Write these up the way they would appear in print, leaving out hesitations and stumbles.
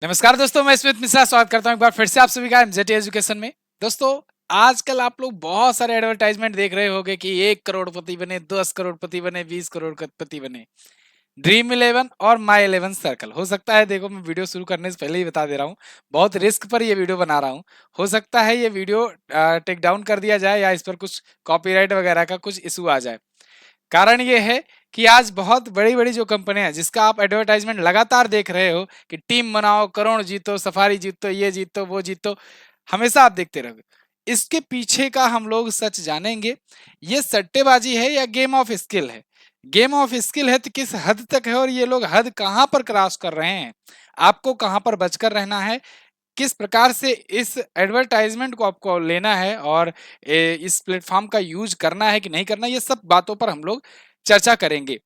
नमस्कार दोस्तों, मैं स्मित मिश्रा स्वागत करता हूं एक बार फिर से आप सभी का एमजेटी एजुकेशन में। दोस्तों, आजकल आप लोग बहुत सारे एडवर्टाइजमेंट देख रहे होंगे कि 1 करोड़पति बने, 10 करोड़पति बने, 20 करोड़पति बने। ड्रीम इलेवन और माई इलेवन सर्कल। हो सकता है, देखो मैं वीडियो शुरू करने से पहले ही बता दे रहा हूँ, बहुत रिस्क पर ये वीडियो बना रहा हूँ। हो सकता है ये वीडियो टेक डाउन कर दिया जाए या इस पर कुछ कॉपीराइट वगैरह का कुछ इशू आ जाए। कारण ये है कि आज बहुत बड़ी-बड़ी जो कंपनियाँ हैं, जिसका आप एडवर्टाइज़मेंट लगातार देख रहे हो कि टीम बनाओ, करोड़ जीतो, सफारी जीतो, ये जीतो, वो जीतो, हमेशा आप देखते रहोगे। इसके पीछे का हम लोग सच जानेंगे, ये सट्टेबाज़ी है या गेम ऑफ स्किल है? गेम ऑफ स्किल है तो किस हद तक है और ये लोग हद कहाँ पर क्रॉस कर रहे हैं? आपको कहाँ पर बचकर रहना है? किस प्रकार से इस एडवर्टाइज़मेंट को आपको लेना है और इस प्लेटफ़ॉर्म का यूज़ करना है कि नहीं करना, ये सब बातों पर हम लोग चर्चा करेंगे।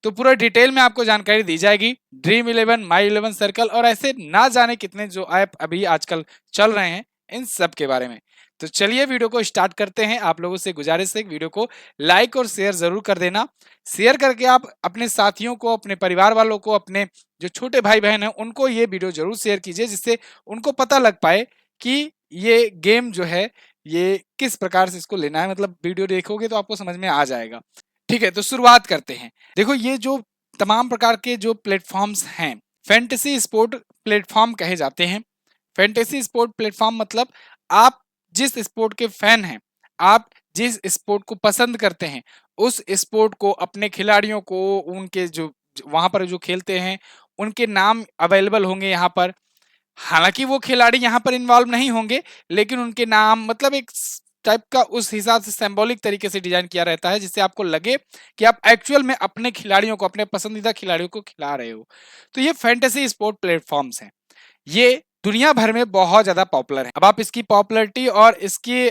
तो पूरा डिटेल में आपको जानकारी दी जाएगी, ड्रीम इलेवन, माई इलेवन सर्कल और ऐसे ना जाने कितने जो ऐप अभी आजकल चल रहे हैं, इन सब के बारे में। तो चलिए वीडियो को स्टार्ट करते हैं। आप लोगों से गुजारिश है, वीडियो को लाइक और शेयर ज़रूर कर देना। शेयर करके आप अपने साथियों को, अपने परिवार वालों को, अपने जो छोटे भाई-बहन हैं, उनको ये वीडियो ज़रूर शेयर कीजिए, जिससे उनको पता लग पाए कि ये गेम जो है, ये किस प्रकार से इसको लेना है। मतलब वीडियो देखोगे तो आपको समझ में आ जाएगा। ठीक है, तो शुरुआत करते हैं। देखो, ये जो तमाम प्रकार के जो प्लेटफ़ॉर्म्स हैं, फैंटेसी स्पोर्ट प्लेटफ़ॉर्म कहे जाते हैं। फैंटेसी स्पोर्ट प्लेटफ़ॉर्म मतलब आप जिस स्पोर्ट के फ़ैन हैं, आप जिस स्पोर्ट को पसंद करते हैं, उस स्पोर्ट को, अपने खिलाड़ियों को, उनके जो वहाँ पर जो खेलते हैं, उनके नाम अवेलेबल होंगे यहाँ पर। हालाँकि वो खिलाड़ी यहाँ पर इन्वॉल्व नहीं होंगे, लेकिन उनके नाम मतलब एक टाइप का उस हिसाब से सिंबॉलिक तरीके से डिज़ाइन किया रहता है, जिससे आपको लगे कि आप एक्चुअल में अपने खिलाड़ियों को, अपने पसंदीदा खिलाड़ियों को खिला रहे हो। तो ये फैंटेसी स्पोर्ट प्लेटफ़ॉर्म्स हैं। ये दुनिया भर में बहुत ज़्यादा पॉपुलर है। अब आप इसकी पॉपुलैरिटी और इसकी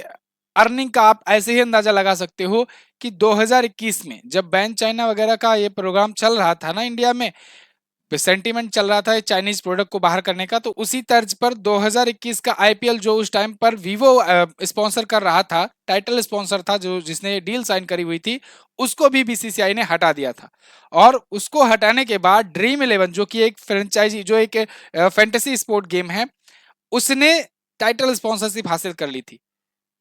अर्निंग का आप ऐसे ही अंदाज़ा लगा सकते हो कि 2021 में जब बैन चाइना वगैरह का ये प्रोग्राम चल रहा था ना इंडिया में, सेंटीमेंट चल रहा था चाइनीज प्रोडक्ट को बाहर करने का, तो उसी तर्ज पर 2021 का आईपीएल जो उस टाइम पर वीवो स्पॉन्सर कर रहा था, टाइटल स्पॉन्सर था, जो जिसने डील साइन करी हुई थी, उसको भी बीसीसीआई ने हटा दिया था। और उसको हटाने के बाद ड्रीम इलेवन, जो कि एक फ्रेंचाइजी, जो एक फैंटेसी स्पोर्ट गेम है, उसने टाइटल स्पॉन्सरशिप हासिल कर ली थी।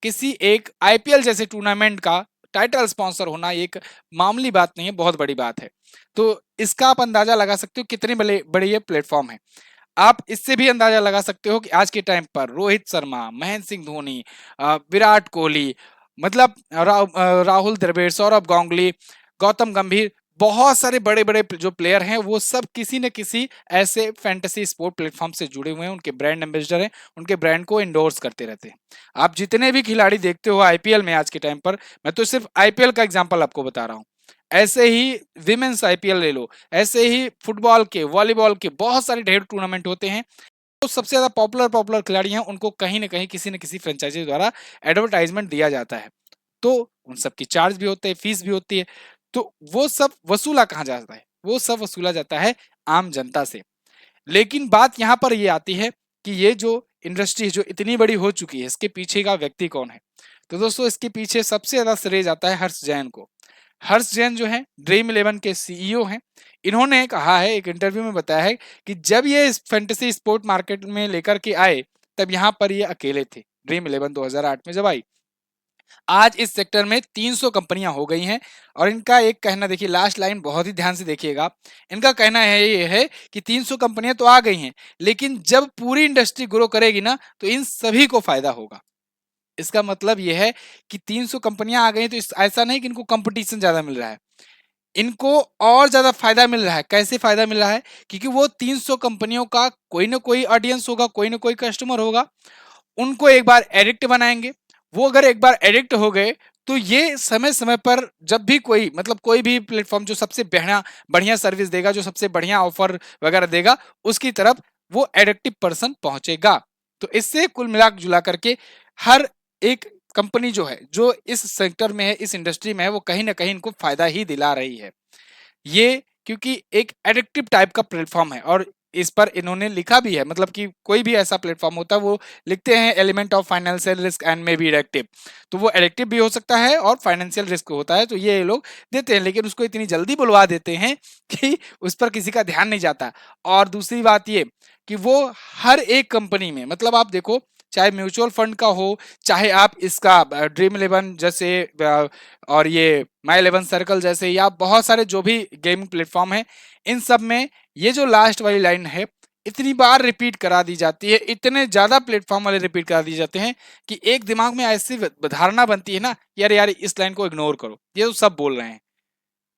किसी एक आईपीएल जैसे टूर्नामेंट का टाइटल स्पॉन्सर होना एक मामूली बात नहीं है, बहुत बड़ी बात है। तो इसका आप अंदाजा लगा सकते हो कितने बड़े बड़े ये प्लेटफॉर्म है। आप इससे भी अंदाजा लगा सकते हो कि आज के टाइम पर रोहित शर्मा, महेंद्र सिंह धोनी, विराट कोहली, मतलब राहुल द्रविड़, सौरभ गांगुली, गौतम गंभीर, बहुत सारे बड़े-बड़े जो प्लेयर हैं, वो सब किसी न किसी ऐसे फैंटेसी स्पोर्ट प्लेटफॉर्म से जुड़े हुए हैं, उनके ब्रांड एम्बेसडर हैं, उनके ब्रांड को एंडोर्स करते रहते हैं। आप जितने भी खिलाड़ी देखते हो आईपीएल में आज के टाइम पर, मैं तो सिर्फ आईपीएल का एग्जांपल आपको बता रहा हूँ। ऐसे ही विमेंस आईपीएल ले लो, ऐसे ही फुटबॉल के, वॉलीबॉल के बहुत सारे ढेर टूर्नामेंट होते हैं। तो सबसे ज़्यादा पॉपुलर खिलाड़ी हैं, उनको कहीं न कहीं किसी न किसी फ्रेंचाइज़ी द्वारा एडवर्टाइज़मेंट दिया जाता है। तो उन सब की चार्ज भी होते हैं, फीस भी होती है। तो वो सब वसूला कहाँ जाता है? वो सब वसूला जाता है आम जनता से। लेकिन बात यहाँ पर ये आती है कि ये जो इंडस्ट्री जो इतनी बड़ी हो चुकी है, इसके पीछे का व्यक्ति कौन है? तो दोस्तों, इसके पीछे सबसे ज़्यादा श्रेय जाता है हर्ष जैन को। हर्ष जैन जो हैं, ड्रीम इलेवन के सीईओ हैं। इन्होंने कहा है, एक इंटरव्यू में बताया है कि जब ये इस फैंटेसी स्पोर्ट मार्केट में लेकर के आए, तब यहाँ पर ये अकेले थे। ड्रीम इलेवन 2008 में जब आई। आज इस सेक्टर में 300 कंपनियां हो गई हैं और इनका एक कहना, देखिए लास्ट लाइन बहुत ही ध्यान से देखिएगा। इनका कहना है ये है कि 300 कंपनियां तो आ गई हैं, लेकिन जब पूरी इंडस्ट्री ग्रो करेगी ना, तो इन सभी को फायदा होगा। इसका मतलब ये है कि 300 कंपनियां आ गई तो ऐसा नहीं कि इनको कंपटीशन ज्यादा मिल रहा है, इनको और ज्यादा फायदा मिल रहा है। कैसे फायदा मिल रहा है? क्योंकि वो 300 कंपनियों का कोई ना कोई ऑडियंस होगा, कोई ना कोई कस्टमर होगा, उनको एक बार एडिक्ट बनाएंगे। वो अगर एक बार एडिक्ट हो गए, तो ये समय समय पर जब भी कोई, मतलब कोई भी प्लेटफॉर्म जो सबसे बढ़िया बढ़िया सर्विस देगा, जो सबसे बढ़िया ऑफर वगैरह देगा, उसकी तरफ वो एडिक्टिव पर्सन पहुंचेगा। तो इससे कुल मिला जुला करके हर एक कंपनी जो है, जो इस सेक्टर में है, इस इंडस्ट्री में है, वो कहीं ना कहीं इनको फायदा ही दिला रही है। ये क्योंकि एक एडिक्टिव टाइप का प्लेटफॉर्म है और इस पर इन्होंने लिखा भी है, मतलब कि कोई भी ऐसा प्लेटफॉर्म होता है, वो लिखते हैं element of financial risk and may be addictive. तो वो एडिक्टिव भी हो सकता है और फाइनेंशियल रिस्क होता है, तो ये लोग देते हैं, लेकिन उसको इतनी जल्दी बुलवा देते हैं कि उस पर किसी का ध्यान नहीं जाता। और दूसरी बात ये कि वो हर एक कंपनी में, मतलब आप देखो, चाहे म्यूचुअल फंड का हो, चाहे आप इसका ड्रीम इलेवन जैसे और ये माई इलेवन सर्कल जैसे, या बहुत सारे जो भी गेमिंग प्लेटफॉर्म है, इन सब में ये जो लास्ट वाली लाइन है इतनी बार रिपीट करा दी जाती है, इतने ज्यादा प्लेटफॉर्म वाले रिपीट करा दिए जाते हैं कि एक दिमाग में ऐसी धारणा बनती है ना, यार यार इस लाइन को इग्नोर करो, ये तो सब बोल रहे हैं,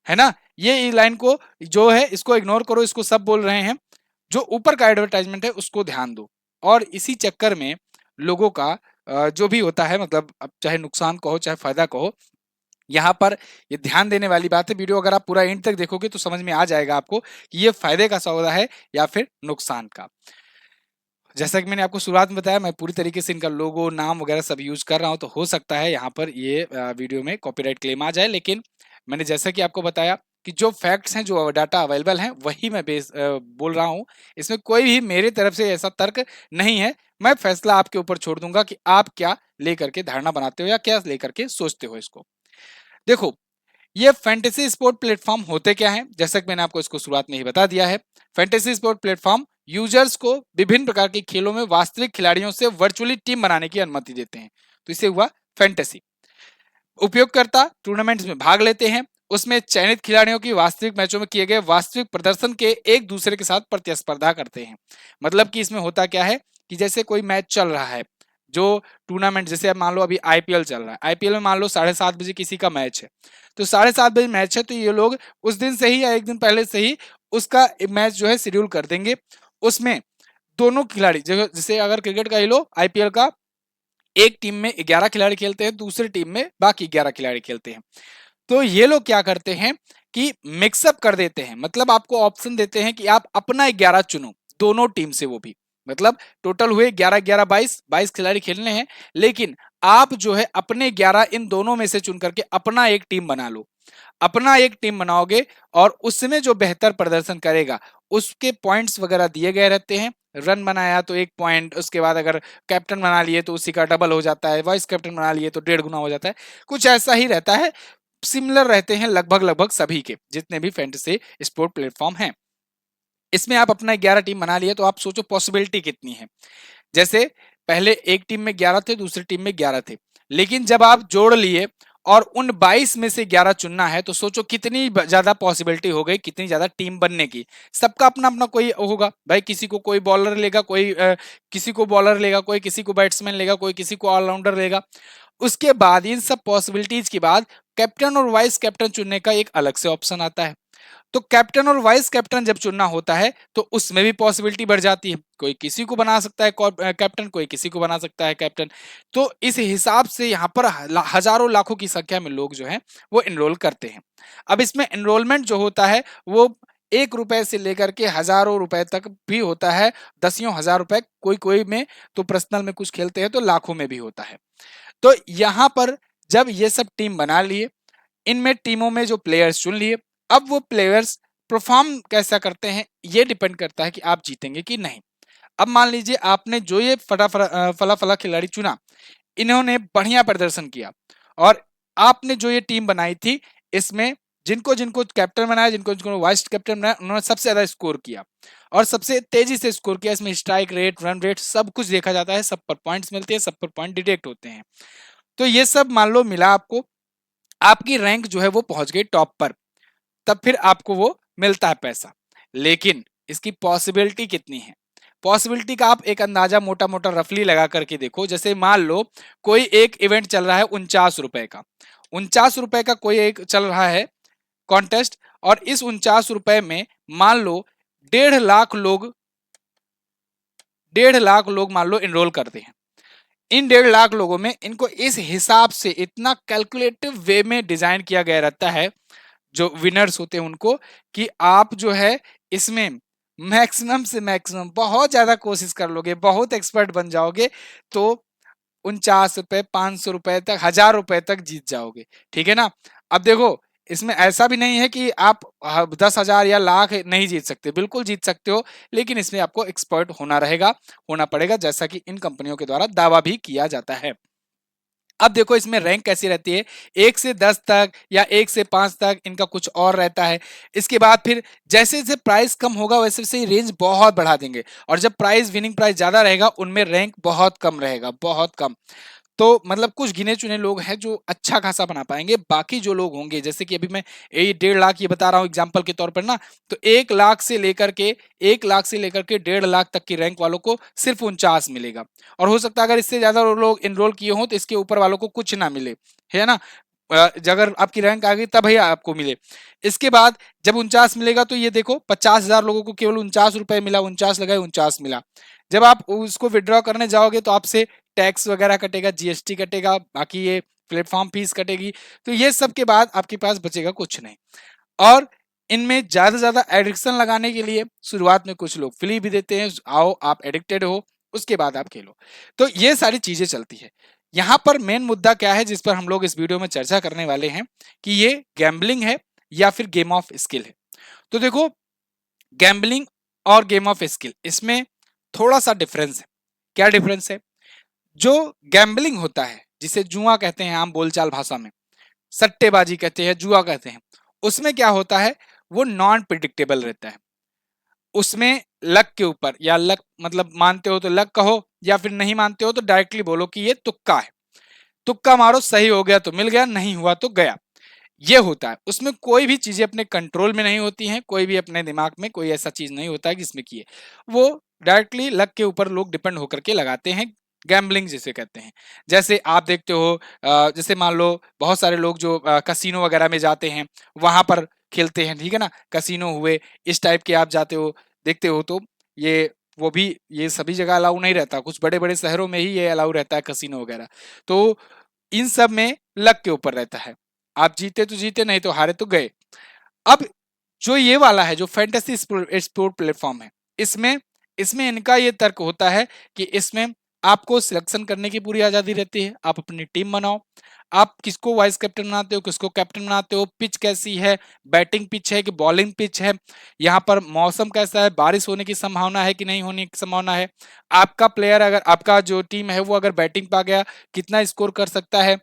है ना, ये लाइन को जो है इसको इग्नोर करो, इसको सब बोल रहे हैं, जो ऊपर का एडवर्टाइजमेंट है उसको ध्यान दो। और इसी चक्कर में लोगों का जो भी होता है, मतलब अब चाहे नुकसान कहो चाहे फायदा कहो, यहाँ पर ये ध्यान देने वाली बात है। वीडियो अगर आप पूरा एंड तक देखोगे तो समझ में आ जाएगा आपको कि ये फायदे का सौदा है या फिर नुकसान का। जैसा कि मैंने आपको शुरुआत में बताया, मैं पूरी तरीके से इनका लोगो, नाम वगैरह सब यूज कर रहा हूं, तो हो सकता है यहाँ पर ये वीडियो में कॉपीराइट क्लेम आ जाए, लेकिन मैंने जैसा कि आपको बताया कि जो फैक्ट्स हैं, जो डाटा अवेलेबल हैं, वही मैं बोल रहा हूँ। इसमें कोई भी मेरी तरफ से ऐसा तर्क नहीं है। मैं फैसला आपके ऊपर छोड़ दूंगा कि आप क्या लेकर के धारणा बनाते हो या क्या लेकर के सोचते हो इसको। देखो, ये फैंटेसी स्पोर्ट प्लेटफॉर्म होते क्या हैं, जैसा कि मैंने आपको इसको शुरुआत में ही बता दिया है। फैंटेसी स्पोर्ट प्लेटफॉर्म यूजर्स को विभिन्न प्रकार के खेलों में वास्तविक खिलाड़ियों से वर्चुअली टीम बनाने की अनुमति देते हैं, तो इसे हुआ फैंटेसी। उपयोगकर्ता टूर्नामेंट्स में भाग लेते हैं, उसमें चयनित खिलाड़ियों की वास्तविक मैचों में किए गए वास्तविक प्रदर्शन के एक दूसरे के साथ प्रतिस्पर्धा करते हैं। मतलब कि इसमें होता क्या है कि जैसे कोई मैच चल रहा है, जो टूर्नामेंट, जैसे मान लो अभी आईपीएल चल रहा है, आईपीएल में मान लो 7:30 बजे किसी का मैच है, तो 7:30 बजे मैच है, तो ये लोग उस दिन से ही या एक दिन पहले से ही उसका मैच जो है शेड्यूल कर देंगे। उसमें दोनों खिलाड़ी, जैसे अगर क्रिकेट का ही लो, आईपीएल का, एक टीम में 11 खिलाड़ी खेलते हैं, दूसरी टीम में बाकी 11 खिलाड़ी खेलते हैं। तो ये लोग क्या करते हैं कि मिक्सअप कर देते हैं, मतलब आपको ऑप्शन देते हैं कि आप अपना 11 चुनो, दोनों टीम से, वो भी मतलब टोटल हुए 11 11 22 खिलाड़ी खेलने हैं, लेकिन आप जो है अपने 11 इन दोनों में से चुन करके अपना एक टीम बना लो। अपना एक टीम बनाओगे और उसमें जो बेहतर प्रदर्शन करेगा उसके पॉइंट्स वगैरह दिए गए रहते हैं। रन बनाया तो 1 पॉइंट, उसके बाद अगर कैप्टन बना लिए तो उसी का डबल हो जाता है, वाइस कैप्टन बना लिए तो 1.5 गुना हो जाता है, कुछ ऐसा ही रहता है। सिमिलर रहते हैं लगभग लगभग सभी के जितने भी फैंटेसी स्पोर्ट प्लेटफॉर्म हैं। इसमें आप अपना 11 टीम बना लिए, तो आप सोचो पॉसिबिलिटी कितनी है। जैसे पहले एक टीम में 11 थे, दूसरी टीम में 11 थे, लेकिन जब आप जोड़ लिए और उन 22 में से 11 चुनना है, तो सोचो कितनी ज्यादा पॉसिबिलिटी हो गई, कितनी ज्यादा टीम बनने की। सबका अपना अपना कोई होगा भाई, किसी को कोई बॉलर लेगा, कोई किसी को बॉलर लेगा, कोई किसी को बैट्समैन लेगा, कोई किसी को ऑलराउंडर लेगा। उसके बाद इन सब पॉसिबिलिटीज के बाद कैप्टन और वाइस कैप्टन चुनने का एक अलग से ऑप्शन आता है। तो कैप्टन और वाइस कैप्टन जब चुनना होता है तो उसमें भी पॉसिबिलिटी बढ़ जाती है, कोई किसी को बना सकता है कैप्टन, कोई किसी को बना सकता है कैप्टन। तो इस हिसाब से यहाँ पर हजारों लाखों की संख्या में लोग जो हैं वो एनरोल करते हैं। अब इसमें एनरोलमेंट जो होता है वो 1 रुपए से लेकर के हजारों रुपए तक भी होता है, दसियों हजार रुपए, कोई कोई में तो पर्सनल में कुछ खेलते हैं तो लाखों में भी होता है। तो यहाँ पर जब ये सब टीम बना लिए, इनमें टीमों में जो प्लेयर्स चुन लिए, अब वो प्लेयर्स परफॉर्म कैसा करते हैं ये डिपेंड करता है कि आप जीतेंगे कि नहीं। अब मान लीजिए आपने जो ये फला फला खिलाड़ी चुना, इन्होंने बढ़िया प्रदर्शन किया, और आपने जो ये टीम बनाई थी इसमें जिनको जिनको कैप्टन बनाया, जिनको जिनको वाइस कैप्टन बनाया, उन्होंने सबसे ज्यादा स्कोर किया और सबसे तेजी से स्कोर किया। इसमें स्ट्राइक रेट, रन रेट सब कुछ देखा जाता है, सब पर पॉइंट्स मिलते हैं, सब पर पॉइंट डिटेक्ट होते हैं। तो ये सब मान लो मिला आपको, आपकी रैंक जो है वो पहुंच गई टॉप पर, तब फिर आपको वो मिलता है पैसा। लेकिन इसकी पॉसिबिलिटी कितनी है, पॉसिबिलिटी का आप एक अंदाजा मोटा मोटा रफली लगा करके देखो। जैसे मान लो कोई एक इवेंट चल रहा है 49 रुपए का, 49 रुपए का कोई एक चल रहा है कॉन्टेस्ट, और इस 49 रुपए में मान लो 1.5 लाख लोग, 1.5 लाख लोग मान लो इनरोल करते हैं। इन 1.5 लाख लोगों में इनको इस हिसाब से इतना कैलकुलेटिव वे में डिजाइन किया गया रहता है, जो विनर्स होते हैं उनको, कि आप जो है इसमें मैक्सिमम से मैक्सिमम बहुत ज्यादा कोशिश कर लोगे, बहुत एक्सपर्ट बन जाओगे, तो 49 रुपए, 500 रुपए तक, 1000 रुपए तक जीत जाओगे। ठीक है ना। अब देखो, इसमें ऐसा भी नहीं है कि आप 10,000 या लाख नहीं जीत सकते, बिल्कुल जीत सकते हो, लेकिन इसमें आपको एक्सपर्ट होना रहेगा, होना पड़ेगा, जैसा कि इन कंपनियों के द्वारा दावा भी किया जाता है। अब देखो इसमें रैंक कैसी रहती है, 1 से 10 तक या 1 से 5 तक इनका कुछ और रहता है। इसके बाद फिर जैसे जैसे प्राइस कम होगा वैसे वैसे रेंज बहुत बढ़ा देंगे, और जब प्राइस विनिंग प्राइस ज्यादा रहेगा उनमें रैंक बहुत कम रहेगा, बहुत कम। तो मतलब कुछ गिने चुने लोग हैं जो अच्छा खासा बना पाएंगे, बाकी जो लोग होंगे जैसे कि अभी मैं ये 1.5 लाख ये बता रहा हूँ एग्जांपल के तौर पर ना, तो 1 लाख से लेकर के 1.5 लाख तक की रैंक वालों को सिर्फ 49 मिलेगा। और हो सकता है अगर इससे ज्यादा लोग इनरोल किए हों तो इसके ऊपर वालों को कुछ ना मिले, है ना। अगर आपकी रैंक आ गई तब ही आपको मिले। इसके बाद जब 49 मिलेगा तो ये देखो 50,000 लोगों को केवल 49 रुपए मिला, 49 लगाए 49 मिला। जब आप उसको विड्रॉ करने जाओगे तो आपसे टैक्स वगैरह कटेगा, जीएसटी कटेगा, बाकी ये प्लेटफॉर्म फीस कटेगी, तो ये सब के बाद आपके पास बचेगा कुछ नहीं। और इनमें ज्यादा से ज्यादा एडिक्शन लगाने के लिए शुरुआत में कुछ लोग फ्री भी देते हैं, आओ आप एडिक्टेड हो उसके बाद आप खेलो। तो ये सारी चीजें चलती है। यहाँ पर मेन मुद्दा क्या है जिस पर हम लोग इस वीडियो में चर्चा करने वाले हैं कि ये गैम्बलिंग है या फिर गेम ऑफ स्किल है। तो देखो, गैम्बलिंग और गेम ऑफ स्किल इसमें थोड़ा सा डिफरेंस है। क्या डिफरेंस है? जो गैम्बलिंग होता है जिसे जुआ कहते हैं आम बोलचाल भाषा में, सट्टेबाजी कहते हैं, जुआ कहते हैं, उसमें क्या होता है, वो नॉन प्रिडिक्टेबल रहता है। उसमें लक के ऊपर, या लक मतलब मानते हो तो लक कहो, या फिर नहीं मानते हो तो डायरेक्टली बोलो कि ये तुक्का है। तुक्का मारो, सही हो गया तो मिल गया, नहीं हुआ तो गया। ये होता है। उसमें कोई भी चीजें अपने कंट्रोल में नहीं होती हैं, कोई भी अपने दिमाग में कोई ऐसा चीज नहीं होता है जिसमें किए वो डायरेक्टली लक के ऊपर लोग डिपेंड होकर के लगाते हैं। गैम्बलिंग जिसे कहते हैं, जैसे आप देखते हो जैसे मान लो बहुत सारे लोग जो कसिनो वगैरह में जाते हैं वहां पर खेलते हैं, ठीक है ना, कसिनो हुए इस टाइप के आप जाते हो देखते हो, तो ये वो भी ये सभी जगह अलाउ नहीं रहता, कुछ बड़े बड़े शहरों में ही ये अलाउ रहता है कसिनो वगैरह। तो इन सब में लक के ऊपर रहता है, आप जीते तो जीते, नहीं तो हारे तो गए। अब जो ये वाला है जो फैंटेसी स्पोर्ट प्लेटफॉर्म है, इसमें इसमें इनका ये तर्क होता है कि इसमें आपको सिलेक्शन करने की पूरी आजादी रहती है, आप अपनी टीम बनाओ, आप किसको वाइस कैप्टन बनाते हो, किसको कैप्टन बनाते हो, पिच कैसी है, बैटिंग पिच है कि बॉलिंग पिच है, यहाँ पर मौसम कैसा है, बारिश होने की संभावना है कि नहीं होने की संभावना है, आपका प्लेयर अगर आपका जो टीम है वो अगर बैटिंग पा गया कितना स्कोर कर सकता है,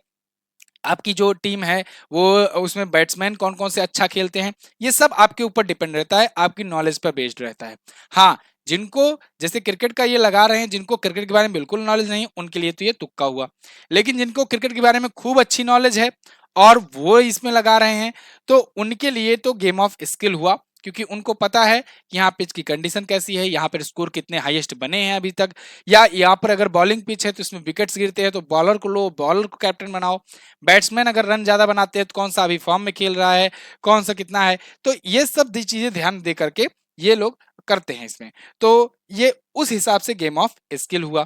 आपकी जो टीम है वो उसमें बैट्समैन कौन कौन से अच्छा खेलते हैं, ये सब आपके ऊपर डिपेंड रहता है, आपकी नॉलेज पर बेस्ड रहता है। हाँ, जिनको जैसे क्रिकेट का ये लगा रहे हैं, जिनको क्रिकेट के बारे में बिल्कुल नॉलेज नहीं उनके लिए तो ये तुक्का हुआ, लेकिन जिनको क्रिकेट के बारे में खूब अच्छी नॉलेज है और वो इसमें लगा रहे हैं, तो उनके लिए तो गेम ऑफ स्किल हुआ, क्योंकि उनको पता है कि यहाँ पिच की कंडीशन कैसी है, यहाँ पर स्कोर कितने हाईएस्ट बने हैं अभी तक, या यहाँ पर अगर बॉलिंग पिच है तो इसमें विकेट्स गिरते हैं तो बॉलर को लो, बॉलर को कैप्टन बनाओ, बैट्समैन अगर रन ज्यादा बनाते हैं तो कौन सा अभी फॉर्म में खेल रहा है, कौन सा कितना है, तो ये सब चीजें ध्यान दे करके ये लोग करते हैं इसमें। तो ये उस हिसाब से गेम ऑफ स्किल हुआ।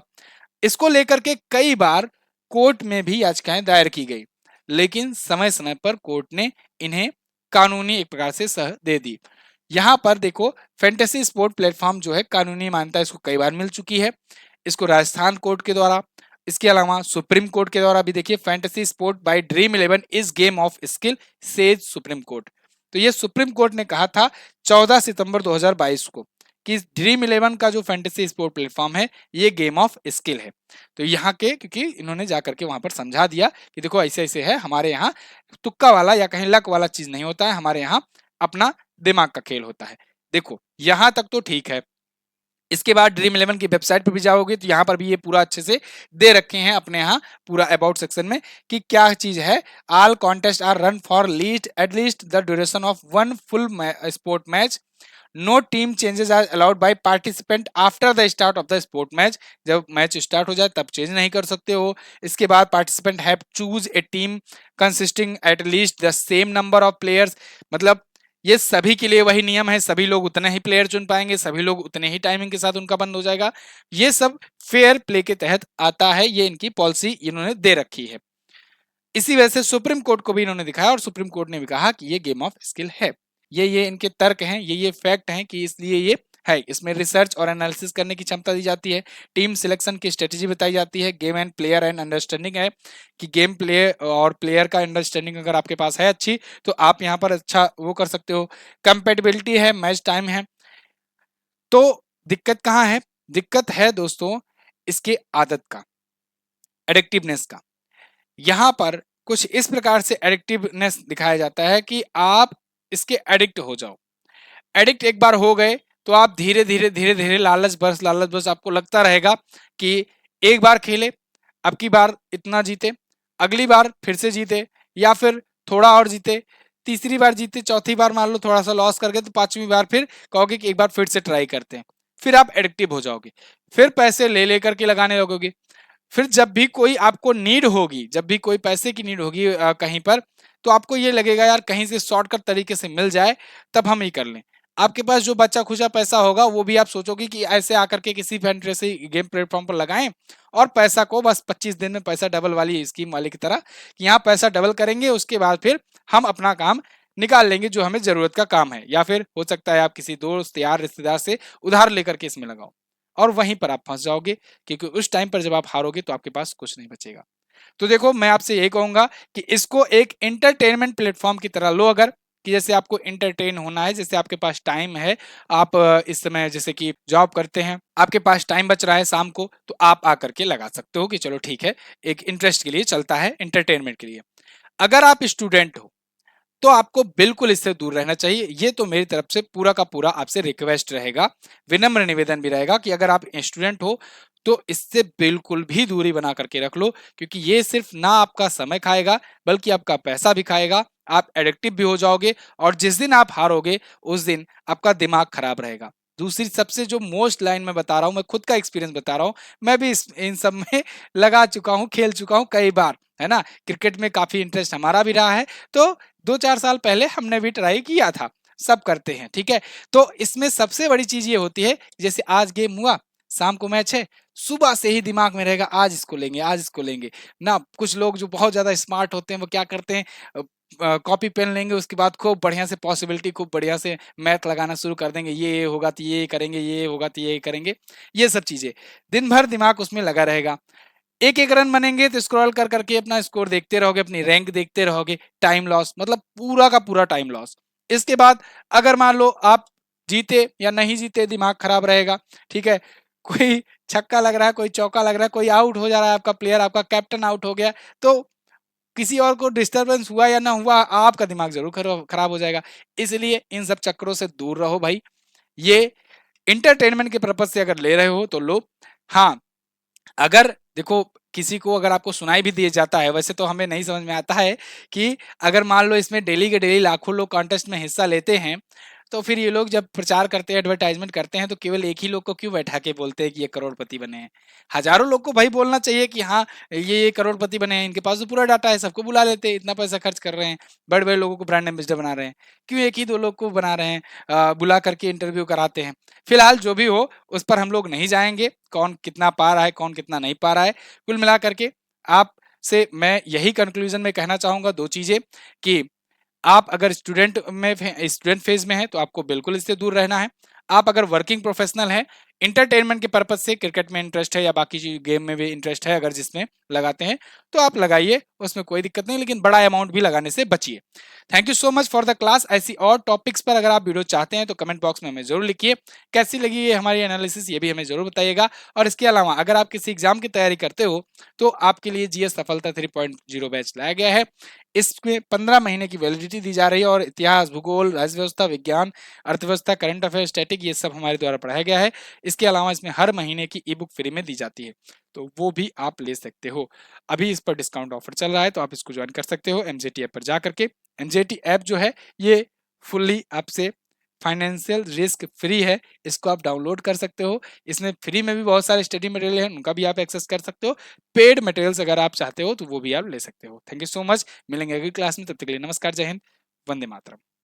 इसको लेकर के कई बार कोर्ट में भी याचिकाएं दायर की गई, लेकिन समय समय पर कोर्ट ने इन्हें कानूनी एक प्रकार से सह दे दी। यहां पर देखो, फैंटेसी स्पोर्ट प्लेटफॉर्म जो है कानूनी मान्यता इसको कई बार मिल चुकी है, इसको राजस्थान कोर्ट के द्वारा, इसके अलावा सुप्रीम कोर्ट के द्वारा भी देखिए, fantasy sport bye dream eleven is game of skill says supreme court. तो ये सुप्रीम कोर्ट ने कहा था 14 सितंबर 2022 को कि ड्रीम इलेवन का जो फैंटेसी स्पोर्ट प्लेटफॉर्म है ये गेम ऑफ स्किल है। तो यहाँ के क्योंकि इन्होंने जाकर के वहां पर समझा दिया कि देखो ऐसे ऐसे है, हमारे यहाँ तुक्का वाला या कहीं लक वाला चीज नहीं होता है, हमारे यहाँ अपना दिमाग का खेल होता है। देखो यहाँ तक तो ठीक है। इसके बाद ड्रीम इलेवन की वेबसाइट पर भी जाओगे तो यहाँ पर भी ये पूरा अच्छे से दे रखे हैं अपने यहाँ पूरा अबाउट सेक्शन में कि क्या चीज है। All contest are run for least at least the duration of one full sport match, no team changes are allowed by participant after the start of the sport match, जब match start हो जाए तब change नहीं कर सकते हो। इसके बाद participant have choose a team consisting eight least the same number of players, मतलब ये सभी के लिए वही नियम है, सभी लोग उतने ही प्लेयर चुन पाएंगे, सभी लोग उतने ही टाइमिंग के साथ उनका बंद हो जाएगा। ये सब फेयर प्ले के तहत आता है, ये इनकी पॉलिसी इन्होंने दे रखी है। इसी वजह से सुप्रीम कोर्ट को भी इन्होंने दिखाया और सुप्रीम कोर्ट ने भी कहा कि ये गेम ऑफ स्किल है। ये इनके तर्क हैं, ये फैक्ट हैं कि इसलिए ये है। इसमें रिसर्च और एनालिसिस करने की क्षमता दी जाती है, टीम सिलेक्शन की स्ट्रेटेजी बताई जाती है, game and player and understanding है कि गेम प्ले और प्लेयर का अंडरस्टैंडिंग अगर आपके पास है अच्छी तो आप यहाँ पर अच्छा वो कर सकते हो। कंपेटिबिलिटी है, मैच टाइम है। तो दिक्कत कहाँ है? दिक्कत है दोस्तों इसके आदत का, एडिक्टिवनेस का। यहाँ पर कुछ इस प्रकार से एडिक्टिवनेस दिखाया जाता है कि आप इसके एडिक्ट हो जाओ। एडिक्ट एक बार हो गए तो आप धीरे धीरे लालच बस आपको लगता रहेगा कि एक बार खेले, अब की बार इतना जीते, अगली बार फिर से जीते, या फिर थोड़ा और जीते, तीसरी बार जीते, चौथी बार मान लो थोड़ा सा लॉस कर गए तो पांचवी बार फिर कहोगे कि एक बार फिर से ट्राई करते हैं। फिर आप एडिक्टिव हो जाओगे, फिर पैसे ले लेकर के लगाने लगोगे। फिर जब भी कोई आपको नीड होगी, जब भी कोई पैसे की नीड होगी कहीं पर, तो आपको ये लगेगा यार कहीं से शॉर्टकट तरीके से मिल जाए तब हम ये कर लें। आपके पास जो बचा खुचा पैसा होगा वो भी आप सोचोगे कि ऐसे आकर के किसी फैंटेसी गेम प्लेटफॉर्म पर लगाएं और पैसा को बस 25 दिन में पैसा डबल वाली स्कीम वाले की तरह कि यहाँ पैसा डबल करेंगे, उसके बाद फिर हम अपना काम निकाल लेंगे जो हमें जरूरत का काम है, या फिर हो सकता है आप किसी दोस्त यार रिश्तेदार से उधार लेकर के इसमें लगाओ, और वहीं पर आप फंस जाओगे, क्योंकि उस टाइम पर जब आप हारोगे तो आपके पास कुछ नहीं बचेगा। तो देखो मैं आपसे यही कहूंगा कि इसको एक एंटरटेनमेंट प्लेटफॉर्म की तरह लो, अगर कि जैसे आपको एंटरटेन होना है, जैसे आपके पास टाइम है, आप इस समय जैसे कि जॉब करते हैं, आपके पास टाइम बच रहा है शाम को, तो आप आकर के लगा सकते हो कि चलो ठीक है, एक इंटरेस्ट के लिए चलता है, एंटरटेनमेंट के लिए। अगर आप स्टूडेंट हो तो आपको बिल्कुल इससे दूर रहना चाहिए। ये तो मेरी तरफ से पूरा का पूरा आपसे रिक्वेस्ट रहेगा, विनम्र निवेदन भी रहेगा कि अगर आप स्टूडेंट हो तो इससे बिल्कुल भी दूरी बना करके रख लो, क्योंकि ये सिर्फ ना आपका समय खाएगा बल्कि आपका पैसा भी खाएगा, आप एडिक्टिव भी हो जाओगे, और जिस दिन आप हारोगे उस दिन आपका दिमाग खराब रहेगा। दूसरी सबसे जो मोस्ट लाइन में बता रहा हूं, मैं खुद का एक्सपीरियंस बता रहा हूं, मैं भी इन सब में लगा चुका हूं, खेल चुका हूं कई बार, है ना। क्रिकेट में काफी इंटरेस्ट हमारा भी रहा है, तो 2-4 साल पहले हमने भी ट्राई किया था, सब करते हैं, ठीक है। तो इसमें सबसे बड़ी चीज ये होती है, जैसे आज गेम हुआ, शाम को मैच है, सुबह से ही दिमाग में रहेगा आज इसको लेंगे, आज इसको लेंगे ना। कुछ लोग जो बहुत ज्यादा स्मार्ट होते हैं वो क्या करते हैं, कॉपी पेन लेंगे, उसके बाद खूब बढ़िया से पॉसिबिलिटी, खूब बढ़िया से मैथ लगाना शुरू कर देंगे, ये होगा तो ये करेंगे, ये होगा तो ये करेंगे, ये सब चीजें दिन भर दिमाग उसमें लगा रहेगा। एक एक रन बनेंगे तो स्क्रॉल कर करके अपना स्कोर देखते रहोगे, अपनी रैंक देखते रहोगे, टाइम लॉस, मतलब पूरा का पूरा टाइम लॉस। इसके बाद अगर मान लो आप जीते या नहीं जीते, दिमाग खराब रहेगा, ठीक है। कोई छक्का लग रहा है, कोई चौका लग रहा है, कोई आउट हो जा रहा है, आपका प्लेयर, आपका कैप्टन आउट हो गया, तो किसी और को डिस्टरबेंस हुआ या ना हुआ, आपका दिमाग जरूर खराब हो जाएगा। इसलिए इन सब चक्करों से दूर रहो भाई। ये इंटरटेनमेंट के पर्पज से अगर ले रहे हो तो लो। हाँ, अगर देखो किसी को अगर आपको सुनाई भी दिया जाता है, वैसे तो हमें नहीं समझ में आता है कि अगर मान लो इसमें डेली के डेली लाखों लोग कॉन्टेस्ट में हिस्सा लेते हैं, तो फिर ये लोग जब प्रचार करते हैं, एडवर्टाइजमेंट करते हैं, तो केवल एक ही लोग को क्यों बैठा के बोलते हैं कि ये करोड़पति बने हैं। हजारों लोग को भाई बोलना चाहिए कि हाँ ये करोड़पति बने हैं, इनके पास तो पूरा डाटा है, सबको बुला लेते हैं, इतना पैसा खर्च कर रहे हैं, बड़े बड़े लोगों को ब्रांड एम्बेसडर बना रहे हैं, क्यों एक ही दो लोग को बना रहे हैं, बुला करके इंटरव्यू कराते हैं। फिलहाल जो भी हो उस पर हम लोग नहीं जाएंगे, कौन कितना पा रहा है, कौन कितना नहीं पा रहा है। कुल मिला करके आप से मैं यही कंक्लूजन में कहना चाहूंगा, दो चीजें, कि आप अगर स्टूडेंट फेज में है तो आपको बिल्कुल इससे दूर रहना है। आप अगर वर्किंग प्रोफेशनल हैं, इंटरटेनमेंट के पर्पज से क्रिकेट में इंटरेस्ट है या बाकी गेम में भी इंटरेस्ट है, अगर जिसमें लगाते हैं तो आप लगाइए, उसमें कोई दिक्कत नहीं, लेकिन बड़ा अमाउंट भी लगाने से बचिए। Thank you so much for the class. ऐसी और टॉपिक्स पर अगर आप वीडियो चाहते हैं तो कमेंट बॉक्स में हमें जरूर लिखिए, कैसी लगी ये हमारी एनालिसिस ये भी हमें जरूर बताइएगा। और इसके अलावा अगर आप किसी एग्जाम की तैयारी करते हो तो आपके लिए जीएस सफलता 3.0 बैच लाया गया है। इसमें 15 महीने की वैलिडिटी दी जा रही है, और इतिहास, भूगोल, राज्य व्यवस्था, विज्ञान, अर्थव्यवस्था, करंट अफेयर, स्टैटिक, ये सब हमारे द्वारा पढ़ाया गया है। इसके अलावा इसमें हर महीने की ई बुक फ्री में दी जाती है, तो वो भी आप ले सकते हो। अभी इस पर डिस्काउंट ऑफर चल रहा है, तो आप इसको ज्वाइन कर सकते हो एमजेटी ऐप पर जा करके। एमजेटी ऐप जो है ये फुल्ली आपसे फाइनेंशियल रिस्क फ्री है, इसको आप डाउनलोड कर सकते हो। इसमें फ्री में भी बहुत सारे स्टडी मटेरियल हैं, उनका भी आप एक्सेस कर सकते हो। पेड मटेरियल्स अगर आप चाहते हो तो वो भी आप ले सकते हो। थैंक यू सो मच, मिलेंगे अगली क्लास में, तब तक के लिए नमस्कार, जय हिंद, वंदे मातरम।